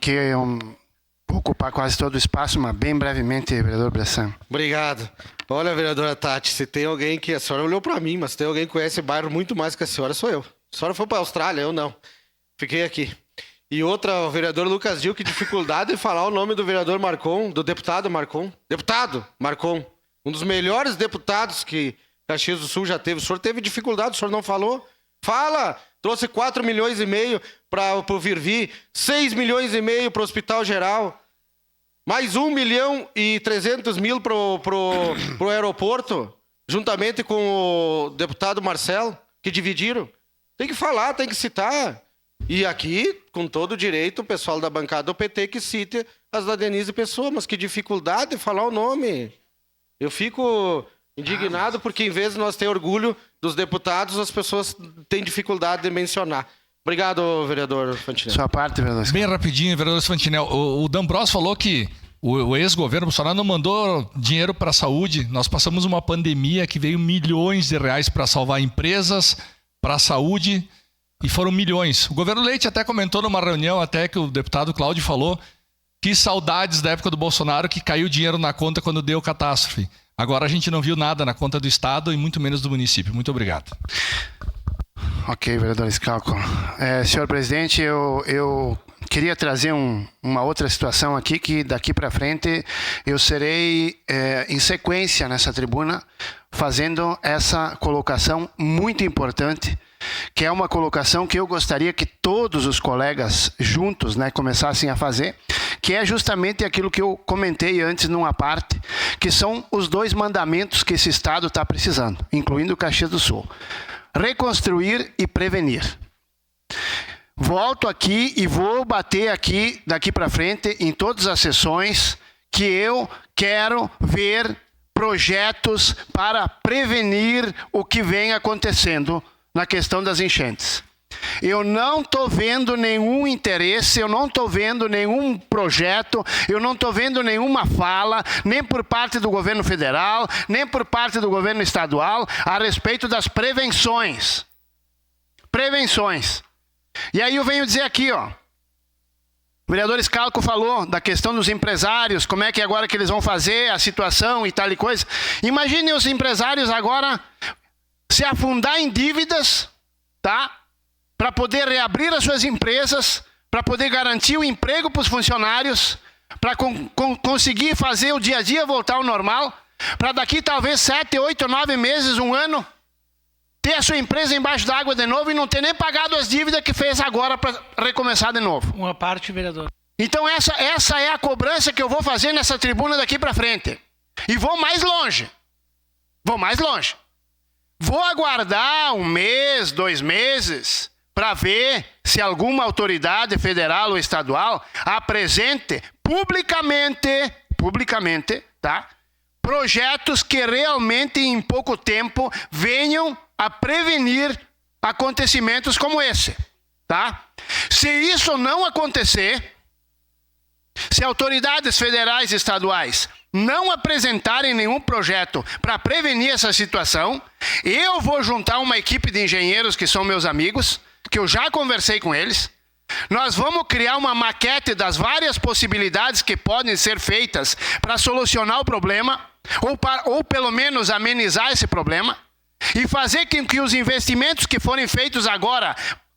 porque vou ocupar quase todo o espaço, mas bem brevemente, vereador Bressan. Obrigado. Olha, vereadora Tati, se tem alguém que... A senhora olhou para mim, mas se tem alguém que conhece bairro muito mais que a senhora, sou eu. A senhora foi para a Austrália, eu não. Fiquei aqui. E outra, o vereador Lucas Gil, que dificuldade de falar o nome do vereador Marcon, do deputado Marcon. Deputado Marcon. Um dos melhores deputados que Caxias do Sul já teve. O senhor teve dificuldade, o senhor não falou? Fala! Trouxe 4,5 milhões para o Virvi, 6,5 milhões para o Hospital Geral, mais 1,3 milhão para o aeroporto, juntamente com o deputado Marcelo, que dividiram. Tem que falar, tem que citar. E aqui, com todo o direito, o pessoal da bancada do PT que cite as da Denise Pessoa, mas que dificuldade de falar o nome. Eu fico indignado porque, em vez de nós ter orgulho dos deputados, as pessoas têm dificuldade de mencionar. Obrigado, vereador Fantinel. Sua parte, vereador. Bem rapidinho, vereador Fantinel. O D'Ambrosio falou que o ex-governo Bolsonaro não mandou dinheiro para a saúde. Nós passamos uma pandemia que veio milhões de reais para salvar empresas, para a saúde, e foram milhões. O governo Leite até comentou numa reunião, até que o deputado Cláudio falou, que saudades da época do Bolsonaro, que caiu dinheiro na conta quando deu catástrofe. Agora a gente não viu nada na conta do Estado e muito menos do município. Muito obrigado. Ok, vereador Scalco. Senhor presidente, eu queria trazer uma outra situação aqui, que daqui para frente eu serei em sequência nessa tribuna, fazendo essa colocação muito importante, que é uma colocação que eu gostaria que todos os colegas juntos, né, começassem a fazer, que é justamente aquilo que eu comentei antes numa parte, que são os 2 mandamentos que esse Estado está precisando, incluindo o Caxias do Sul. Reconstruir e prevenir. Volto aqui e vou bater aqui, daqui para frente, em todas as sessões, que eu quero ver projetos para prevenir o que vem acontecendo na questão das enchentes. Eu não estou vendo nenhum interesse, eu não estou vendo nenhum projeto, eu não estou vendo nenhuma fala, nem por parte do governo federal, nem por parte do governo estadual, a respeito das prevenções. Prevenções. E aí eu venho dizer aqui, ó, o vereador Scalco falou da questão dos empresários, como é que agora que eles vão fazer a situação e tal e coisa. Imaginem os empresários agora se afundar em dívidas, tá? Para poder reabrir as suas empresas, para poder garantir o emprego para os funcionários, para conseguir fazer o dia a dia voltar ao normal, para daqui talvez 7, 8, 9 meses, 1 ano, ter a sua empresa embaixo d'água de novo e não ter nem pagado as dívidas que fez agora para recomeçar de novo. Uma parte, vereador. Então essa é a cobrança que eu vou fazer nessa tribuna daqui para frente. E vou mais longe. Vou mais longe. Vou aguardar 1 mês, 2 meses, para ver se alguma autoridade federal ou estadual apresente publicamente, tá? Projetos que realmente em pouco tempo venham a prevenir acontecimentos como esse, tá? Se isso não acontecer, se autoridades federais e estaduais não apresentarem nenhum projeto para prevenir essa situação, eu vou juntar uma equipe de engenheiros que são meus amigos, que eu já conversei com eles. Nós vamos criar uma maquete das várias possibilidades que podem ser feitas para solucionar o problema, ou pelo menos amenizar esse problema, e fazer com que os investimentos que forem feitos agora,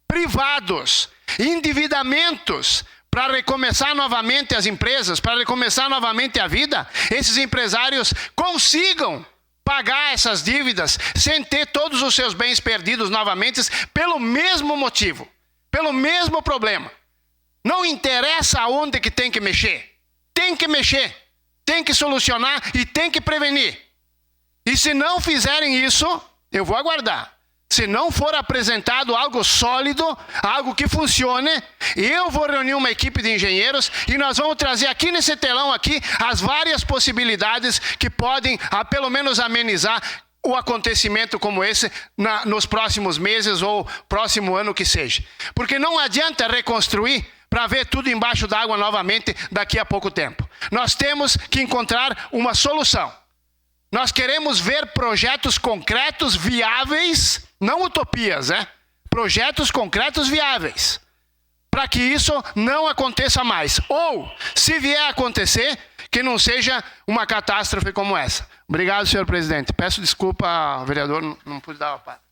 privados, endividamentos, para recomeçar novamente as empresas, para recomeçar novamente a vida, esses empresários consigam pagar essas dívidas sem ter todos os seus bens perdidos novamente pelo mesmo motivo, pelo mesmo problema. Não interessa aonde que tem que mexer, tem que solucionar e tem que prevenir. E se não fizerem isso, eu vou aguardar. Se não for apresentado algo sólido, algo que funcione, eu vou reunir uma equipe de engenheiros e nós vamos trazer aqui nesse telão aqui as várias possibilidades que podem, pelo menos, amenizar o acontecimento como esse nos próximos meses ou próximo ano que seja. Porque não adianta reconstruir para ver tudo embaixo d'água novamente daqui a pouco tempo. Nós temos que encontrar uma solução. Nós queremos ver projetos concretos, viáveis, não utopias, né? Projetos concretos viáveis. para que isso não aconteça mais. Ou, se vier a acontecer, que não seja uma catástrofe como essa. Obrigado, senhor presidente. Peço desculpa, vereador, não pude dar a parte.